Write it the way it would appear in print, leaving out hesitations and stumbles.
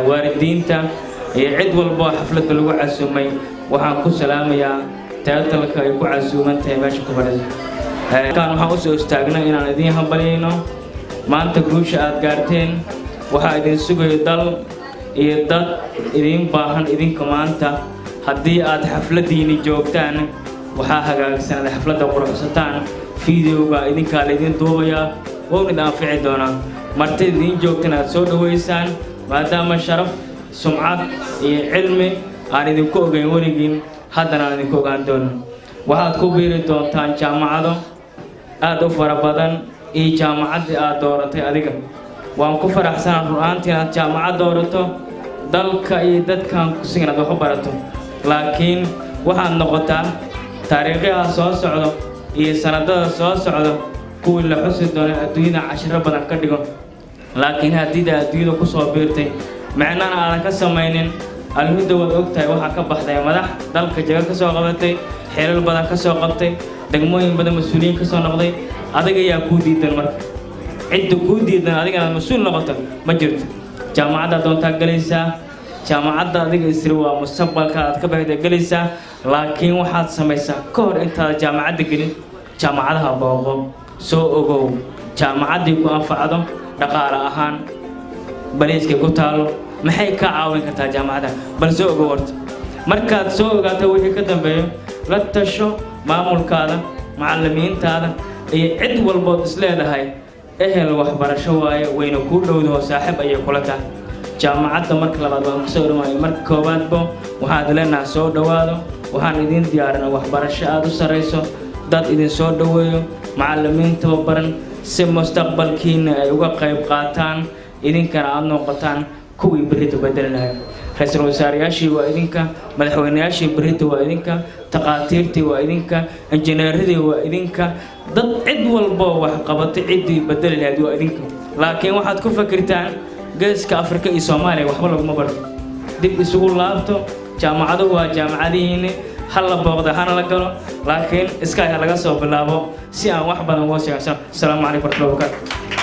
waalidiinta iyo cid walba xafladda lagu casuumay waxaan ku salaamayaa taatalka ay ku casuuman tahay meesha ku fadhido kan waxaan u soo istaagnay inaan idin hambaliyayno maanta guusha aad gaarteen waxaa idin sugayo dal iyo dad idin baahan idinka maanta haddii aad xafladdiini joogtaan waxaa hagaagsan aad xafladda quruxsataan fiidiyowga idinkaa laydin duubayaa wowna idin anfici doonaa martida idin joogtaan aad soo dhaweysaan maadaama sharaf sumcad iyo cilmi aan idinku ogeyn weligiin haddana aan idinku ogaan doono waxaad ku biiri doontaan jaamacado aad u fara badan iyo jaamacaddii aad dooratay adiga waan ku faraxsanaa run-aantii inaad jaamacad doorato dalka iyo dadkan kusigan aad wax u barato laakiin waxaad noqotaa taariikhaha soo socdo iyo sanadada soo socdo kuwii la xusi doono adduunyada cashiro badan ka dhigo laakiin haddii adduunyada ku soo biirtay macnana aadan ka samaynin almuddo waad ogtahay waxaa ka baxday madax dalka jaga ka soo qabatay xeelal badan ka soo qabtay degmooyin badan mas-uuliyiin ka soo noqday adiga ayaa kuu diidan marka cidda kuu diidan adiga inaad mas-uul noqoto ma jirto jaamacadda doontaa gelaysaa jaamacadda adiga isri waa mustaqbalka aad ka baxda gelaysaa laakiin waxaad samaysaa ka hor intaad jaamacadda gelin jaamacadaha booqo soo ogow jaamacaddii ku anfacdo dhaqaale ahaan bariiska ku taalo maxay ka caawin kartaa jaamacadda bal soo ogow horta markaad soo ogaato wixii ka dambeeyo la tasho maamulkaada macallimiintaada iyo cid walbood isleedahay ehel waxbarasho waaye wayna kuu dhowdaho saaxiib ayay kula tahay jaamacadda marka labaad waan kusoo dhawaayo marka koowaadbo waxaad leenaha soo dhowaado waxaan idin diyaarina waxbarasho aad u sarrayso dad idin soo dhoweeyo macallimiin tababaran si mustaqbalkiina ay uga qayb qaataan idinkana aad noqotaan kuwii berrita bedeli lahayd ra-iisul wasaarayaashii waa idinka madaxweynayaashii berrita waa idinka taqaatiirtii waa idinka injineeradii waa idinka dad cid walbo wax qabatay ciddii bedeli lahayd waa idinka laakiin waxaad ku fakirtaan geeska afrika iyo soomaaliya waxba laguma barto dib isugu laabto jaamacadu waa jaamacadihiini hal la booqda hana la galo laakiin iskaaga laga soo bilaabo si aan wax badan uga sheegsan asalaamu calaykum warahmatullahi wabarakaatu